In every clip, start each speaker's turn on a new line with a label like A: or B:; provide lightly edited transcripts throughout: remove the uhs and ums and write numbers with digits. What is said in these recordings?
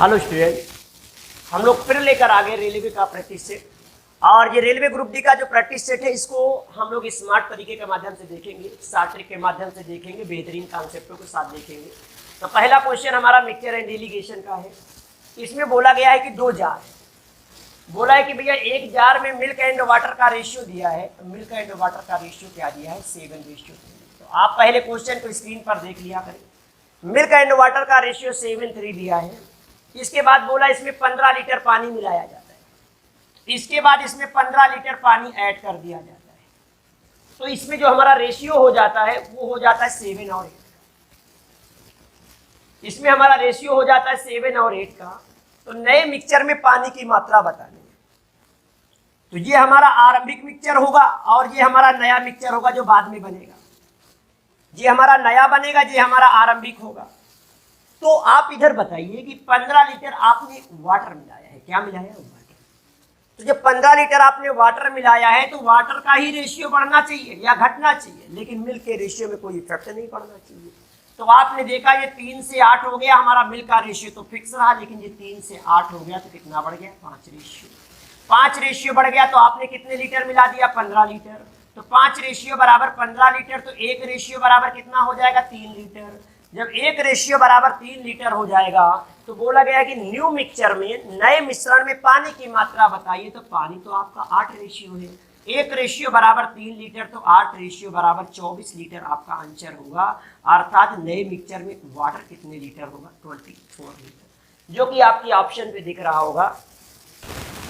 A: Hello student, हम लोग फिर लेकर आ गए रेलवे का प्रैक्टिस सेट। और ये रेलवे ग्रुप डी का जो प्रैक्टिस सेट है इसको हम लोग स्मार्ट तरीके के माध्यम से देखेंगे, शार्ट ट्रिक के माध्यम से देखेंगे, बेहतरीन कॉन्सेप्टों के साथ देखेंगे। तो पहला क्वेश्चन हमारा मिक्सचर एंड डेलीगेशन का है। इसमें बोला गया है कि दो जार है। बोला है कि भैया एक जार में मिल्क एंड वाटर का रेशियो दिया है। मिल्क एंड वाटर का रेशियो क्या दिया है? 7:3। तो आप पहले क्वेश्चन को स्क्रीन पर देख लिया करें। मिल्क एंड वाटर का रेशियो 7:3 दिया है। इसके बाद बोला इसमें 15 लीटर पानी मिलाया जाता है। इसके बाद इसमें 15 लीटर पानी ऐड कर दिया जाता है। तो इसमें जो हमारा रेशियो हो जाता है वो हो जाता है 7 और 8। इसमें हमारा रेशियो हो जाता है 7 और 8 का। तो नए मिक्सचर में पानी की मात्रा बतानी है। तो ये हमारा आरंभिक मिक्सचर होगा और ये हमारा नया मिक्सचर होगा जो बाद में बनेगा। ये हमारा नया बनेगा, ये हमारा आरंभिक होगा। तो आप इधर बताइए कि 15 लीटर आपने वाटर मिलाया है। क्या मिलाया है? वाटर। तो जब 15 लीटर आपने वाटर मिलाया है तो वाटर का ही रेशियो बढ़ना चाहिए या घटना चाहिए, लेकिन मिल्क के रेशियो में कोई इफेक्ट नहीं पड़ना चाहिए। तो आपने देखा ये 3 से 8 हो गया, हमारा मिल्क का रेशियो तो फिक्स रहा, लेकिन ये 3 से 8 हो गया तो कितना बढ़ गया? 5 रेशियो। 5 रेशियो बढ़ गया तो आपने कितने लीटर मिला दिया? 15 लीटर। तो 5 रेशियो बराबर 15 लीटर, तो 1 रेशियो बराबर कितना हो जाएगा? 3 लीटर। जब 1 रेशियो बराबर 3 लीटर हो जाएगा तो बोला गया कि न्यू मिक्सचर में, नए मिश्रण में पानी की मात्रा बताइए। तो पानी तो आपका 8 रेशियो है। 1 रेशियो बराबर 3 लीटर, तो 8 रेशियो बराबर 24 लीटर आपका आंसर होगा। अर्थात नए मिक्सचर में वाटर कितने लीटर होगा? 24 लीटर, जो कि आपकी ऑप्शन पे दिख रहा होगा।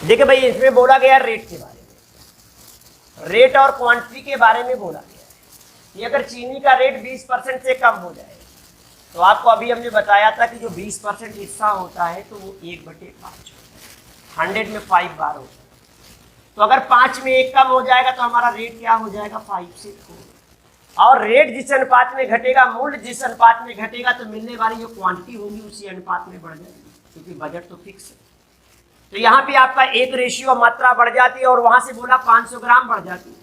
A: देखिए भाई, इसमें बोला गया रेट के बारे में, रेट और क्वांटिटी के बारे में बोला गया है कि अगर चीनी का रेट 20% से कम हो जाए, तो आपको अभी हमने बताया था कि जो 20% हिस्सा होता है तो वो 1/5 होता है। 100 में 5 बार होता है। तो अगर 5 में 1 कम हो जाएगा तो हमारा रेट क्या हो जाएगा? 5 से 4। और रेट जिस अनुपात में घटेगा, मूल्य जिस अनुपात में घटेगा, तो मिलने वाली जो क्वांटिटी होगी उसी अनुपात में बढ़ जाएगी, क्योंकि बजट तो फिक्स है। तो यहाँ पे आपका 1 रेशियो मात्रा बढ़ जाती है और वहां से बोला 500 ग्राम बढ़ जाती है।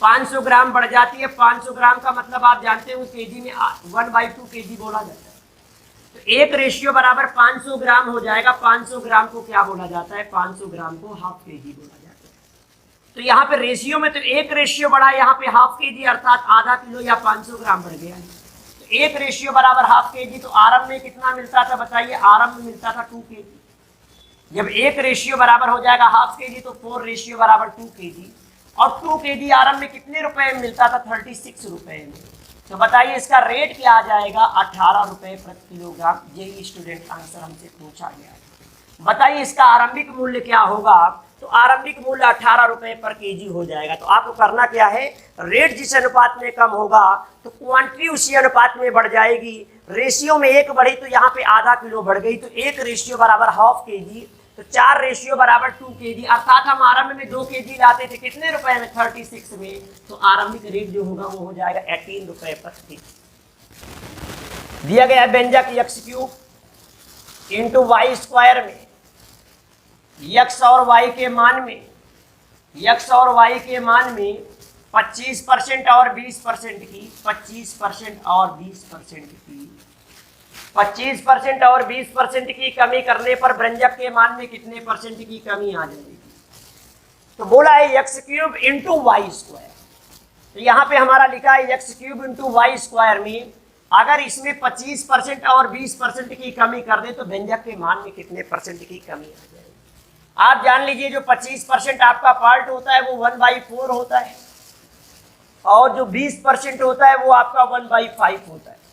A: 500 ग्राम बढ़ जाती है। 500 ग्राम का मतलब आप जानते हो केजी में 1/2 केजी बोला जाता है। तो 1 रेशियो बराबर 500 ग्राम हो जाएगा। 500 ग्राम को क्या बोला जाता है? 500 ग्राम को हाफ केजी बोला जाता है। तो यहाँ पे रेशियो में तो 1 रेशियो बढ़ा, यहाँ पे हाफ केजी अर्थात आधा किलो या 500 ग्राम बढ़ गया है। तो 1 रेशियो बराबर हाफ केजी। तो आरंभ में कितना मिलता था बताइए? आरंभ में मिलता था 2 केजी। जब 1 रेशियो बराबर हो जाएगा हाफ केजी तो 4 रेशियो बराबर 2 केजी। और 2 केजी आरंभ में कितने रुपए में मिलता था? 36 रुपए में। तो बताइए इसका रेट क्या आ जाएगा? 18 रुपए प्रति किलोग्राम। यही स्टूडेंट आंसर हमसे पूछा गया है। बताइए इसका आरंभिक मूल्य क्या होगा? तो आरंभिक मूल्य 18 रुपए पर केजी हो जाएगा। तो आपको करना क्या है? रेट जिस अनुपात में कम होगा तो क्वांटिटी उसी अनुपात में बढ़ जाएगी। रेशियो में 1 बढ़ी तो यहाँ पे आधा किलो बढ़ गई, तो 1 रेशियो बराबर हाफ केजी। तो 4 रेशियो बराबर 2 केजी। अर्थात हम आरंभ में 2 केजी लाते थे, कितने रुपए में? 36 में। तो आरंभिक रेट जो होगा वो हो जाएगा 18 रुपए प्रति केजी। दिया गया है व्यंजक x³ इंटू वाई स्क्वायर में x और y के मान में, x और y के मान में 25% और 20% की, 25% और 20% की, 25% और 20% की कमी करने पर व्यंजक के मान में कितने परसेंट की कमी आ जाएगी? तो बोला है x³ इंटू वाई स्क्वायर। तो यहाँ पे हमारा लिखा है x³ इंटू वाई स्क्वायर में अगर इसमें 25% और 20% की कमी कर दे तो व्यंजक के मान में कितने परसेंट की कमी आ जाएगी? आप जान लीजिए जो 25% आपका पार्ट होता है वो 1/4 होता है और जो 20% होता है वो आपका 1/5 होता है।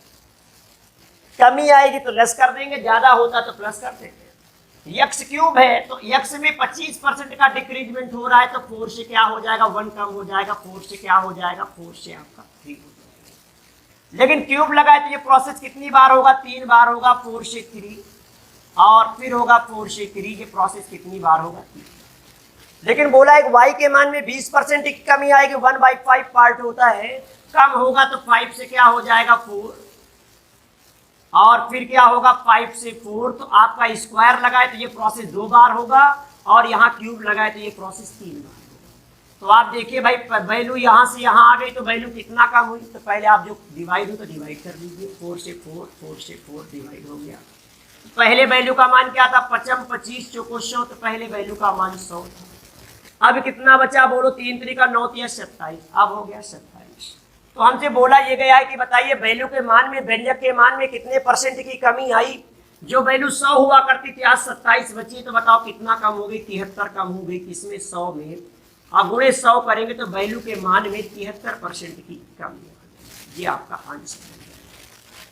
A: कमी आएगी तो लेस कर देंगे, ज्यादा होता तो प्लस कर देंगे। x³ है तो x में 25% का डिक्रीजमेंट हो रहा है तो 4 से क्या हो जाएगा? 1 कम हो जाएगा। 4 से क्या हो जाएगा? 4 से आपका 3 हो जाएगा। लेकिन क्यूब लगाए तो ये प्रोसेस कितनी बार होगा? 3 बार होगा। 4 से 3 और फिर होगा 4 से 3। ये प्रोसेस कितनी बार होगा? 3। लेकिन बोला है y के मान में 20% की कमी आएगी, 1/5 पार्ट होता है, कम होगा तो 5 से क्या हो जाएगा? 4 और फिर क्या होगा? 5 से 4। तो आपका स्क्वायर लगाए तो ये प्रोसेस 2 बार होगा और यहाँ क्यूब लगाए तो ये प्रोसेस 3 बार होगा। तो आप देखिए भाई, वैल्यू यहाँ से यहाँ आ गई तो वैल्यू कितना कम हुई? तो पहले आप जो डिवाइड हो तो डिवाइड कर लीजिए। 4 से 4, 4 से 4 डिवाइड हो गया। पहले वैल्यू का मान क्या था, 55 25 चौको 100, तो पहले वैल्यू का मान 100 था। अब कितना बचा बोलो, 3 3 9 3 27, अब हो गया 27। तो हमसे बोला ये गया है कि बताइए वैल्यू के मान में, व्यंजक के मान में कितने परसेंट की कमी आई। जो वैल्यू 100 हुआ करती थी आज 27 बची, तो बताओ कितना कम हो गई, 73 कम हो गई। किसमें, 100 में। अब गुणे 100 करेंगे तो वैल्यू के मान में 73% की कमी है। ये आपका आंसर है।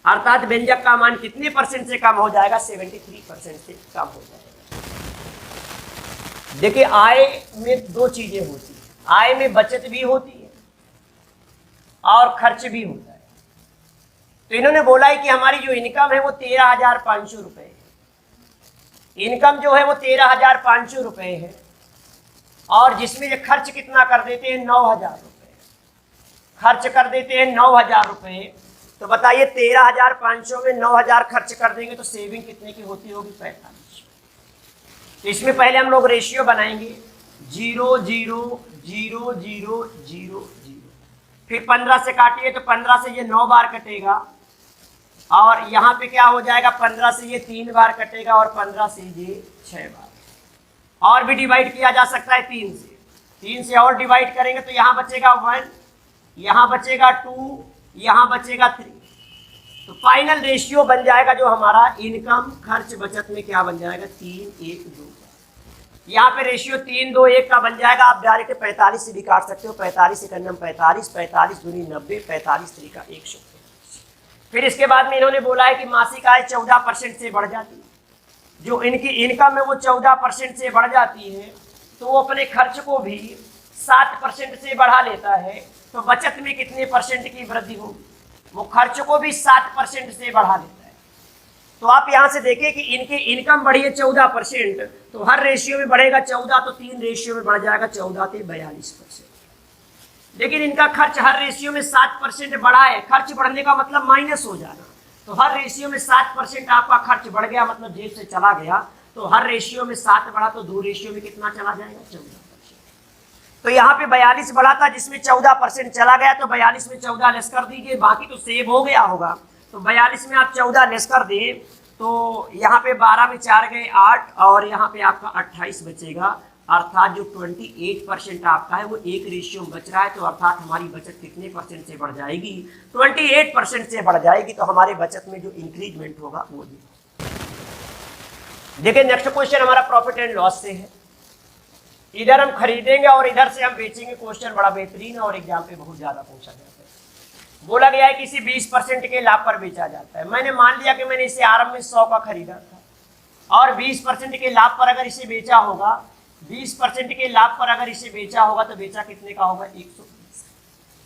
A: अर्थात व्यंजक का मान कितने परसेंट से कम हो जाएगा, 73% से कम हो जाएगा। देखिए आय में दो चीजें होती है, आय में बचत भी होती है और खर्च भी होता है। तो इन्होंने बोला है कि हमारी जो इनकम है वो 13,500 रुपए है। इनकम जो है वो 13,500 रुपए है और जिसमें ये खर्च कितना कर देते हैं, 9,000 रुपए खर्च कर देते हैं, 9,000 रुपए। तो बताइए 13,500 में 9,000 खर्च कर देंगे तो सेविंग कितने की होती होगी, 45। तो इसमें पहले हम लोग रेशियो बनाएंगे 0 0 0 0 0 0, फिर 15 से काटिए तो 15 से ये 9 बार कटेगा और यहाँ पे क्या हो जाएगा, 15 से ये 3 बार कटेगा और 15 से ये 6 बार। और भी डिवाइड किया जा सकता है 3 से और डिवाइड करेंगे तो यहाँ बचेगा 1, यहाँ बचेगा 2, यहाँ बचेगा 3। तो फाइनल रेशियो बन जाएगा जो हमारा इनकम खर्च बचत में क्या बन जाएगा, 3 1 2। यहाँ पे रेशियो 3 2 1 का बन जाएगा। आप डायरेक्ट 45 से भी काट सकते हो, 45 एकम 45, 45 दूनी 90, 45 3 100। फिर इसके बाद में इन्होंने बोला है कि मासिक आय 14% से बढ़ जाती है। जो इनकी इनकम है वो 14% से बढ़ जाती है, तो वो अपने खर्च को भी 7% से बढ़ा लेता है। तो बचत में कितने परसेंट की वृद्धि होगी, वो खर्च को भी 7% से बढ़ा लेता है। तो आप यहाँ से देखिए कि इनकी इनकम बढ़ी है 14%, तो हर रेशियो में बढ़ेगा 14, तो 3 रेशियो में बढ़ जाएगा 14 से 42%। लेकिन इनका खर्च हर रेशियो में 7% बढ़ा है। खर्च बढ़ने का मतलब माइनस हो जाना, तो हर रेशियो में 7% आपका खर्च बढ़ गया, मतलब जेब से चला गया। तो हर रेशियो में 7 बढ़ा तो 2 रेशियो में कितना चला जाएगा, 14%। तो यहाँ पे 42 बढ़ा था जिसमें 14% चला गया, तो 42 में 14 लेस कर दीजिए, बाकी तो सेव हो गया होगा। तो 42 में आप 14 लेस कर दें तो यहाँ पे 12 में 4 गए 8 और यहाँ पे आपका 28 बचेगा। अर्थात जो 28% आपका है वो 1 रेशियो में बच रहा है। तो अर्थात हमारी बचत कितने परसेंट से बढ़ जाएगी, 28% से बढ़ जाएगी। तो हमारे बचत में जो इंक्रीजमेंट होगा वो भी। देखिए नेक्स्ट क्वेश्चन हमारा प्रॉफिट एंड लॉस से है। इधर हम खरीदेंगे और इधर से हम बेचेंगे। क्वेश्चन बड़ा बेहतरीन है और एग्जाम पे बहुत ज्यादा पूछा जाता है। बोला गया है किसी 20% के लाभ पर बेचा जाता है। मैंने मान लिया कि मैंने इसे आरंभ में 100 का खरीदा था और 20% के लाभ पर अगर इसे बेचा होगा, 20% के लाभ पर अगर इसे बेचा होगा तो बेचा कितने का होगा, 120।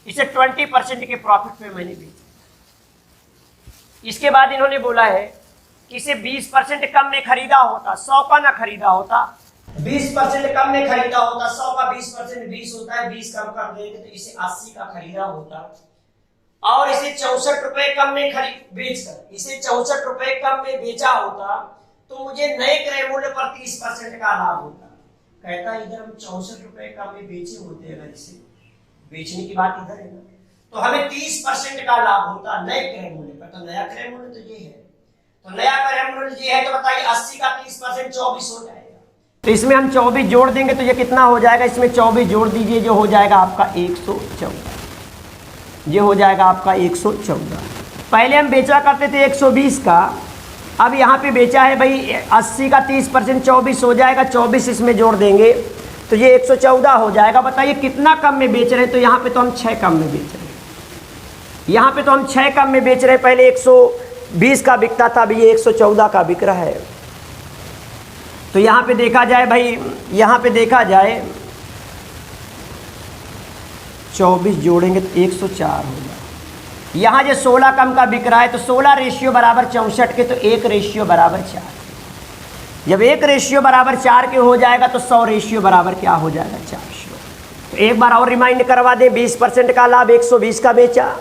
A: इसे 20% के प्रॉफिट पे मैंने बेचा। इसके बाद इन्होंने बोला है कि इसे 20% कम में खरीदा होता, 100 का ना खरीदा होता, 20% कम में खरीदा होता, 100 का 20% 20 होता है, 20 कम कर देंगे तो इसे 80 का खरीदा होता और इसे 64 रुपए कम में बेचकर इसे 64 रुपए कम में बेचा होता तो मुझे नए क्रय मूल्य पर 30% का लाभ होता। कहता है इधर हम 64 रुपए कम में बेचे होते, अगर इसे बेचने की बात इधर है ना, तो हमें 30% का लाभ होता नए क्रय मूल्य पर। तो नया क्रय मूल्य तो ये है, तो नया क्रय मूल्य ये है, तो बताइए 80 का 30% 24 हो जाएगा। तो इसमें हम 24 जोड़ देंगे तो ये कितना हो जाएगा, इसमें 24 जोड़ दीजिए, जो हो जाएगा आपका 114। ये हो जाएगा आपका 114। पहले हम बेचा करते थे 120 का, अब यहाँ पे बेचा है भाई 80 का 30% 24 हो जाएगा, 24 इसमें जोड़ देंगे तो ये 114 हो जाएगा। बताइए कितना कम में बेच रहे हैं, तो यहाँ पे तो हम 6 कम में बेच रहे हैं। यहाँ पे तो हम 6 कम में बेच रहे हैं। पहले 120 का बिकता था, अभी ये 114 का बिक रहा है। तो यहाँ पे देखा जाए भाई, यहाँ पे देखा जाए 24 जोड़ेंगे तो 104 होगा। यहाँ जो 16 कम का बिक रहा है तो 16 रेशियो बराबर 64 के, तो 1 रेशियो बराबर 4। जब 1 रेशियो बराबर 4 के हो जाएगा तो 100 रेशियो बराबर क्या हो जाएगा, 400। तो एक बार और रिमाइंड करवा दें, 20% का लाभ 120 का बेचा,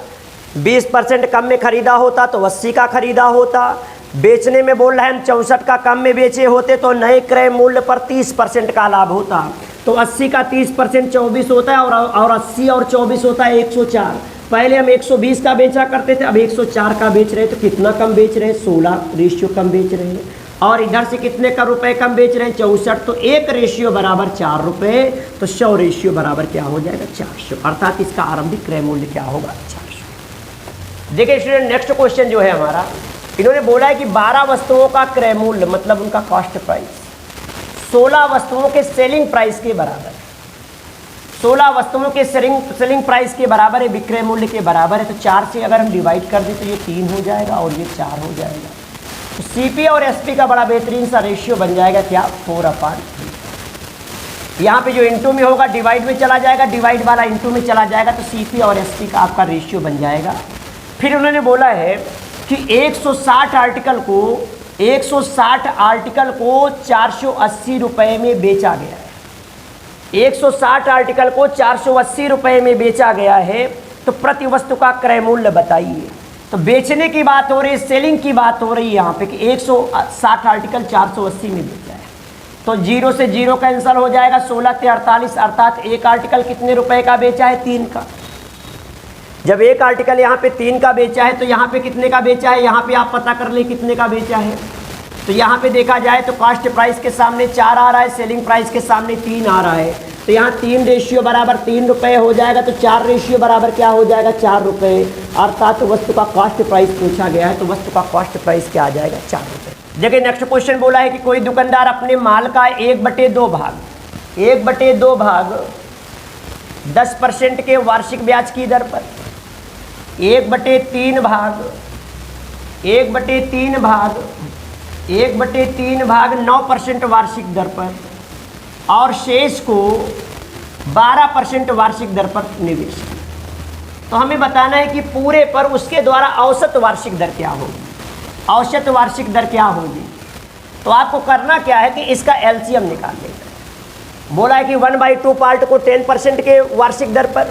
A: 20% कम में खरीदा होता तो 80 का खरीदा होता। बेचने में बोल रहे हैं हम 64 का कम में बेचे होते तो नए क्रय मूल्य पर 30% का लाभ होता। तो 80 का 30% 24 होता है और 80 और 24 होता है 104। पहले हम 120 का बेचा करते थे, अब 104 का बेच रहे हैं, तो कितना कम बेच रहे हैं? 16 रेशियो कम बेच रहे हैं। और इधर से कितने का रुपए कम बेच रहे हैं? 64। तो 1 रेशियो बराबर 4 रुपए, तो 100 रेशियो बराबर क्या हो जाएगा? 400। अर्थात इसका आरंभिक क्रय मूल्य क्या होगा? 400। देखिए स्टूडेंट, नेक्स्ट क्वेश्चन जो है हमारा, इन्होंने बोला है कि 12 वस्तुओं का क्रय मूल्य मतलब उनका कॉस्ट प्राइस 16 वस्तुओं के सेलिंग प्राइस के बराबर है। 16 वस्तुओं के सेलिंग प्राइस के बराबर है, विक्रय मूल्य के बराबर है। तो 4 से अगर हम डिवाइड कर दें तो ये 3 हो जाएगा और ये 4 हो जाएगा। तो सीपी और एसपी का बड़ा बेहतरीन सा रेशियो बन जाएगा क्या? 4/3। यहाँ पे जो इंटू में होगा डिवाइड में चला जाएगा, डिवाइड वाला इंटू में चला जाएगा, तो सीपी और एसपी का आपका रेशियो बन जाएगा। फिर उन्होंने बोला है कि 160 आर्टिकल को 480 रुपये में बेचा गया है। 160 आर्टिकल को 480 रुपये में बेचा गया है, तो प्रति वस्तु का क्रय मूल्य बताइए। तो बेचने की बात हो रही है, सेलिंग की बात हो रही है यहाँ पे कि 160 आर्टिकल 480 में बेचा है, तो 0 से 0 कैंसिल हो जाएगा, 16 से 48, अर्थात एक आर्टिकल कितने रुपए का बेचा है? 3 का। जब एक आर्टिकल यहाँ पे 3 का बेचा है, तो यहाँ पे कितने का बेचा है? यहाँ पे आप पता कर ले कितने का बेचा है। तो यहाँ पे देखा जाए तो कॉस्ट प्राइस के सामने 4 आ रहा है, सेलिंग प्राइस के सामने 3 आ रहा है, तो यहाँ 3 रेशियो बराबर 3 रुपये हो जाएगा, तो 4 रेशियो बराबर क्या हो जाएगा? 4 रुपये। अर्थात वस्तु का कॉस्ट प्राइस पूछा गया है, तो वस्तु का कॉस्ट प्राइस क्या आ जाएगा? 4 रुपये। देखिए नेक्स्ट क्वेश्चन बोला है कि कोई दुकानदार अपने माल का 1/2 भाग 10% के वार्षिक ब्याज की दर पर, 1/3 भाग 9% वार्षिक दर पर, और शेष को 12% वार्षिक दर पर निवेश। तो हमें बताना है कि पूरे पर उसके द्वारा औसत वार्षिक दर क्या होगी। औसत वार्षिक दर क्या होगी? तो आपको करना क्या है कि इसका एलसीएम निकाल लेना। बोला है कि 1/2 पार्ट को 10% के वार्षिक दर पर,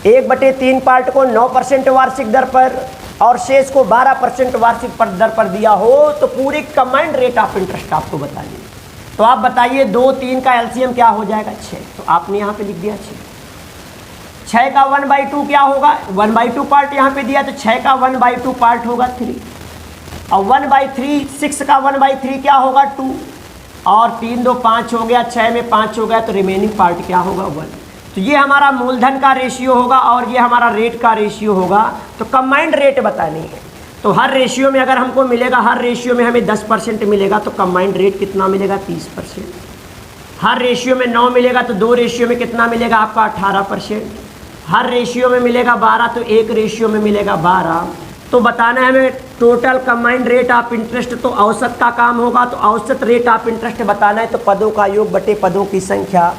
A: 1/3 पार्ट को 9% वार्षिक दर पर, और शेष को 12% वार्षिक दर पर दिया हो, तो पूरी कंबाइंड रेट ऑफ इंटरेस्ट आपको बताइए। तो आप बताइए 2, 3 का एलसीएम क्या हो जाएगा? 6। तो आपने यहाँ पे लिख दिया 6। 6 का 1/2 क्या होगा? 1/2 पार्ट यहाँ पे दिया, तो 6 का 1/2 पार्ट होगा 3, और 1/3 6 का 1/3 क्या होगा? 2, और 3 2 5 हो गया, 6 में 5 हो गया, तो रिमेनिंग पार्ट क्या होगा? 1। तो ये हमारा मूलधन का रेशियो होगा और ये हमारा रेट का रेशियो होगा। तो कंबाइंड रेट बतानी है, तो हर रेशियो में अगर हमको मिलेगा, हर रेशियो में हमें 10% मिलेगा, तो कंबाइंड रेट कितना मिलेगा? 30%। हर रेशियो में 9 मिलेगा, तो 2 रेशियो में कितना मिलेगा आपका? 18%। हर रेशियो में मिलेगा 12, तो 1 रेशियो में मिलेगा 12। तो बताना है हमें total combined rate of interest, तो औसत का काम होगा। तो औसत रेट ऑफ इंटरेस्ट बताना है, तो पदों का योग बटे पदों की संख्या,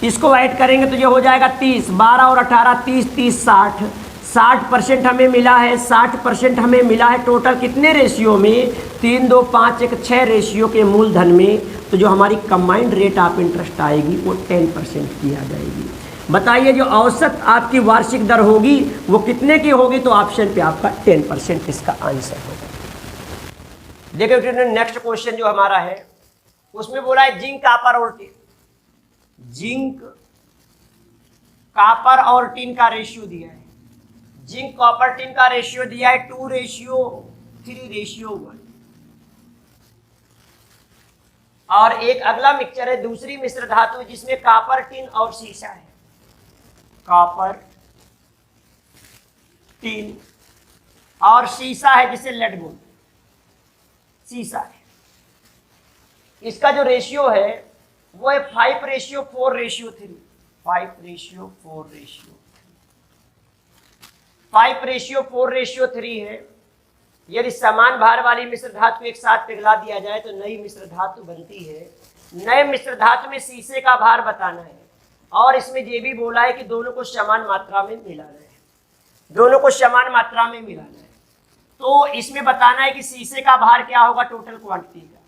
A: इसको ऐड करेंगे तो ये हो जाएगा 30। 12 और 18 30, 30 60, 60% हमें मिला है, 60% हमें मिला है टोटल कितने रेशियो में? 3 2 5 1 6 रेशियो के मूलधन में। तो जो हमारी कंबाइंड रेट ऑफ इंटरेस्ट आएगी वो 10% की आ जाएगी। बताइए जो औसत आपकी वार्षिक दर होगी वो कितने की होगी? तो ऑप्शन पे आपका 10% इसका आंसर होगा। देखिए नेक्स्ट क्वेश्चन जो हमारा है उसमें बोला है जिंक कॉपर और टिन, जिंक कॉपर और टिन का रेशियो दिया है। जिंक कॉपर टिन का रेशियो दिया है 2:3:1। और एक अगला मिक्सचर है, दूसरी मिश्र धातु जिसमें कॉपर टिन और सीसा है, कॉपर टिन और सीसा है जिसे लेड बोलते हैं, सीसा है। इसका जो रेशियो है वो है 5:4:3, 5:4:3 है। यदि समान भार वाली मिश्र धातु एक साथ पिघला दिया जाए तो नई मिश्र धातु बनती है। नए मिश्र धातु में शीशे का भार बताना है और इसमें ये भी बोला है कि दोनों को समान मात्रा में मिलाना है, दोनों को समान मात्रा में मिलाना है। तो इसमें बताना है कि शीशे का भार क्या होगा टोटल क्वांटिटी का।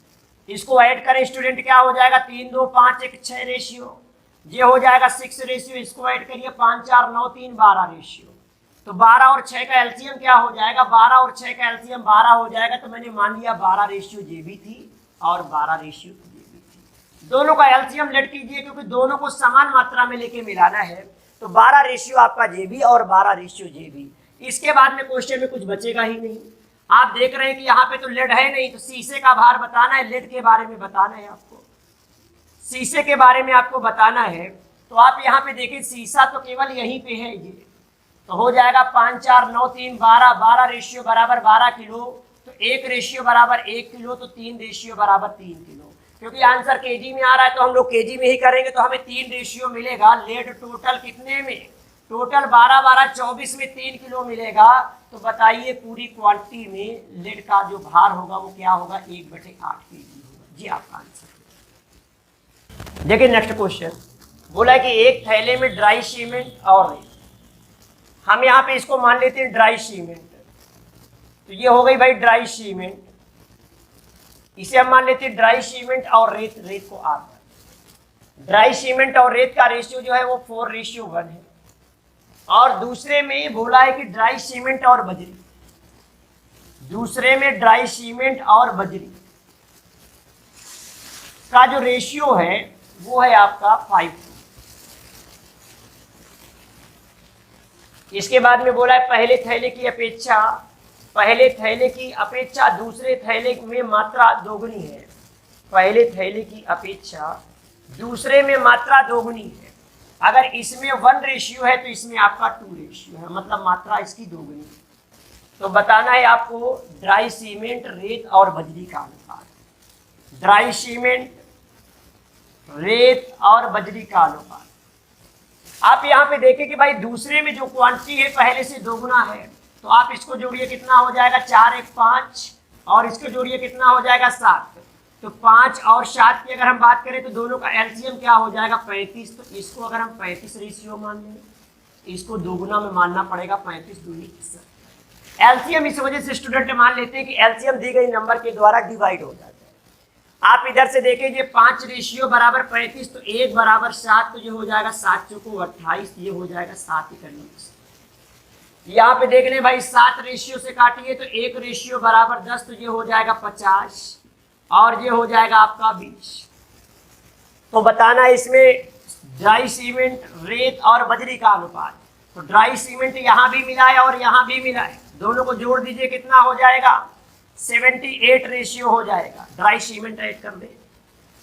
A: इसको ऐड करें स्टूडेंट, क्या हो जाएगा 3 2 5 1 6 रेशियो, ये हो जाएगा 6 रेशियो। इसको ऐड करिए 5 4 9 3 12 रेशियो। तो 12 और 6 का एलसीएम क्या हो जाएगा? 12 और 6 का एलसीएम 12 हो जाएगा। तो मैंने मान लिया 12 रेशियो जे भी थी और 12 रेशियो जे भी थी। दोनों का एलसीएम लेट कीजिए क्योंकि दोनों को समान मात्रा में लेके मिलाना है। तो 12 रेशियो आपका जे भी और 12 रेशियो जे भी। इसके बाद में क्वेश्चन में कुछ बचेगा ही नहीं। आप देख रहे हैं कि यहाँ पे तो लेड है नहीं, तो शीशे का भार बताना है, लेड के बारे में बताना है आपको, शीशे के बारे में आपको बताना है। तो आप यहाँ पे देखिए शीशा तो केवल यहीं पे है ये, तो हो जाएगा 5 4 9 3 12, 12 रेशियो बराबर 12 किलो, तो 1 रेशियो बराबर 1 किलो, तो 3 रेशियो बराबर 3 किलो। क्योंकि आंसर केजी में आ रहा है तो हम लोग केजी में ही करेंगे, तो हमें 3 रेशियो मिलेगा। लेड टोटल कितने में, टोटल 12 12 24 में 3 किलो मिलेगा। तो बताइए पूरी क्वांटिटी में लेड का जो भार होगा वो क्या होगा, 1/8 केजी होगा। जी आपका आंसर। देखिए नेक्स्ट क्वेश्चन बोला है कि एक थैले में ड्राई सीमेंट और रेत, हम यहाँ पे इसको मान लेते हैं ड्राई सीमेंट, तो ये हो गई भाई ड्राई सीमेंट, इसे हम मान लेते हैं ड्राई सीमेंट और रेत, रेत को R। ड्राई सीमेंट और रेत का रेशियो जो है वो 4:1 है। और दूसरे में बोला है कि ड्राई सीमेंट और बजरी, दूसरे में ड्राई सीमेंट और बजरी का जो रेशियो है वो है आपका 5। इसके बाद में बोला है पहले थैले की अपेक्षा दूसरे थैले में मात्रा दोगुनी है, पहले थैले की अपेक्षा दूसरे में मात्रा दोगुनी है। अगर इसमें 1 रेशियो है तो इसमें आपका 2 रेशियो है, मतलब मात्रा इसकी दोगुनी है। तो बताना है आपको ड्राई सीमेंट, रेत और बजरी का अनुपात, ड्राई सीमेंट, रेत और बजरी का अनुपात। आप यहाँ पे देखें कि भाई दूसरे में जो क्वांटिटी है पहले से दोगुना है, तो आप इसको जोड़िए कितना हो जाएगा, 4 1 5, और इसको जोड़िए कितना हो जाएगा 7। तो 5 और 7 की अगर हम बात करें तो दोनों का एलसीएम क्या हो जाएगा 35। तो इसको अगर हम 35 रेशियो मान लें, इसको दोगुना में मानना पड़ेगा, 35 दूनी 60। एलसीएम इस वजह से स्टूडेंट मान लेते हैं कि एलसीएम दी गई नंबर के द्वारा डिवाइड हो जाता है। आप इधर से देखेंगे 5 रेशियो बराबर 35, तो 1 बराबर 7, तो ये हो जाएगा 7 चौको 28, ये हो जाएगा 7 × 9। यहाँ पे देख लें भाई 7 रेशियो से काटिए तो 1 रेशियो बराबर 10, तो ये हो जाएगा 50, और ये हो जाएगा आपका 20। तो बताना है इसमें ड्राई सीमेंट, रेत और बजरी का अनुपात। तो ड्राई सीमेंट यहाँ भी मिला है और यहाँ भी मिला है, दोनों को जोड़ दीजिए कितना हो जाएगा, 78 रेशियो हो जाएगा। ड्राई सीमेंट ऐड कर दे।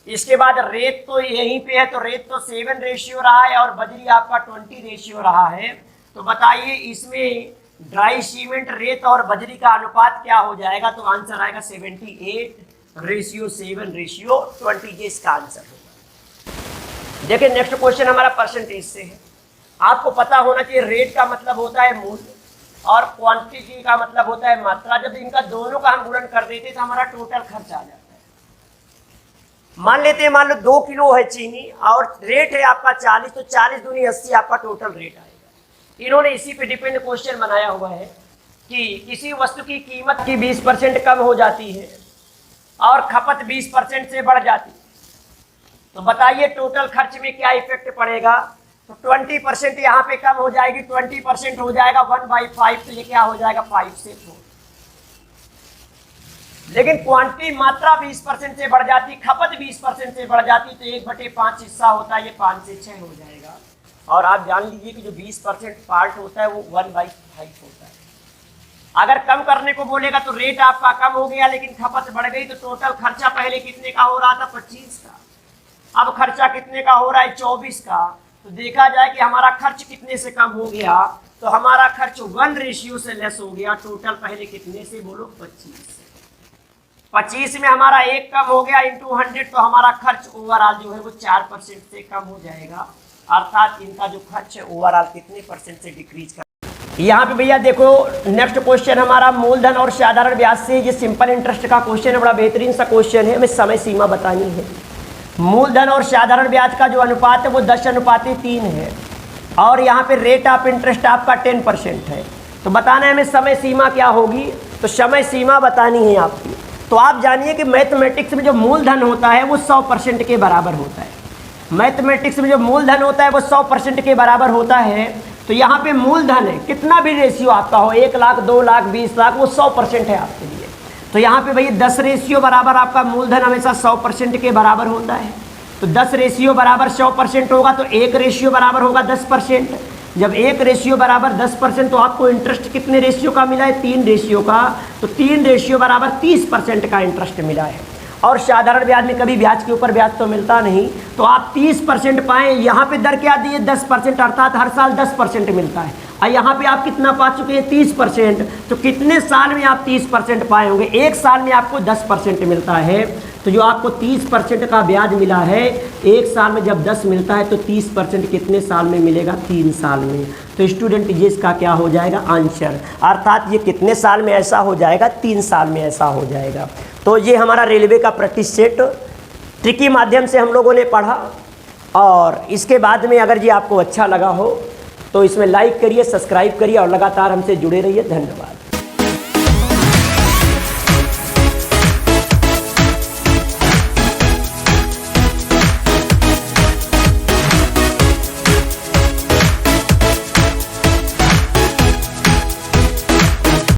A: इसके बाद रेत तो यहीं पे है, तो रेत तो 7 रेशियो रहा है और बजरी आपका 20 रेशियो रहा है। तो बताइए इसमें ड्राई सीमेंट, रेत और बजरी का अनुपात क्या हो जाएगा, तो आंसर आएगा 78:7:20, ये इसका आंसर होगा। देखिए नेक्स्ट क्वेश्चन हमारा परसेंटेज से है। आपको पता होना चाहिए रेट का मतलब होता है मूल्य और क्वांटिटी का मतलब होता है मात्रा। जब इनका दोनों का हम गुणन कर देते तो हमारा टोटल खर्च आ जाता है। मान लेते हैं, मान लो 2 किलो है चीनी और रेट है आपका 40, तो 40 दूनी 80 आपका टोटल रेट आएगा। इन्होंने इसी पे डिपेंड क्वेश्चन बनाया हुआ है कि किसी वस्तु की कीमत की 20% कम हो जाती है और खपत 20% से बढ़ जाती है, तो बताइए टोटल खर्च में क्या इफेक्ट पड़ेगा। तो 20% यहाँ पे कम हो जाएगी, 20% हो जाएगा 1/5, तो ये क्या हो जाएगा 5 से 4। लेकिन क्वांटिटी मात्रा 20% से बढ़ जाती, खपत 20% से बढ़ जाती, तो 1/5 हिस्सा होता है, ये 5 से 6 हो जाएगा। और आप जान लीजिए कि जो 20% पार्ट होता है वो 1/5 होता है। अगर कम करने को बोलेगा तो रेट आपका कम हो गया लेकिन खपत बढ़ गई, तो टोटल खर्चा पहले कितने का हो रहा था 25 का, अब खर्चा कितने का हो रहा है 24 का। तो देखा जाए कि हमारा खर्च कितने से कम हो गया, तो हमारा खर्च 1 रेशियो से लेस हो गया। टोटल पहले कितने से बोलो 25 से, 25 में हमारा 1 कम हो गया इंटू 100, तो हमारा खर्च ओवरऑल जो है वो 4% से कम हो जाएगा। अर्थात इनका जो खर्च है ओवरऑल कितने परसेंट से डिक्रीज कर। यहाँ पे भैया देखो नेक्स्ट क्वेश्चन हमारा मूलधन और साधारण ब्याज से, ये सिंपल इंटरेस्ट का क्वेश्चन है, बड़ा बेहतरीन सा क्वेश्चन है। हमें समय सीमा बतानी है। मूलधन और साधारण ब्याज का जो अनुपात है वो 10:3 है और यहाँ पे रेट ऑफ इंटरेस्ट आपका 10% है। तो बताना है हमें समय सीमा क्या होगी, तो समय सीमा बतानी है आपकी। तो आप जानिए कि मैथमेटिक्स में जो मूलधन होता है वो 100% के बराबर होता है। मैथमेटिक्स में जो मूलधन होता है वो 100% के बराबर होता है। तो यहाँ पे मूलधन है, कितना भी रेशियो आपका हो, 1 लाख 2 लाख 20 लाख, वो 100% है आपके लिए। तो यहाँ पे भैया 10 रेशियो बराबर आपका मूलधन हमेशा 100% के बराबर होता है। तो 10 रेशियो बराबर 100% होगा, तो 1 रेशियो बराबर होगा 10%। जब 1 रेशियो बराबर 10% तो आपको इंटरेस्ट कितने रेशियो का मिला है? 3 रेशियो का। तो 3 रेशियो बराबर 30% का इंटरेस्ट मिला है। और साधारण ब्याज में कभी ब्याज के ऊपर ब्याज तो मिलता नहीं, तो आप 30% पाएँ। यहाँ पे दर क्या दी है? 10%, अर्थात हर साल 10% मिलता है। और यहाँ पे आप कितना पा चुके हैं? 30%। तो कितने साल में आप 30% पाए होंगे? 1 साल में आपको 10% मिलता है। तो जो आपको 30% का ब्याज मिला है 1 साल में, जब 10 मिलता है तो 30% कितने साल में मिलेगा? 3 साल में। तो स्टूडेंट ये इसका क्या हो जाएगा? आंसर। अर्थात ये कितने साल में ऐसा हो जाएगा? 3 साल में ऐसा हो जाएगा। तो ये हमारा रेलवे का प्रतिशत ट्रिकी माध्यम से हम लोगों ने पढ़ा। और इसके बाद में अगर ये आपको अच्छा लगा हो तो इसमें लाइक करिए, सब्सक्राइब करिए और लगातार हमसे जुड़े रहिए। धन्यवाद।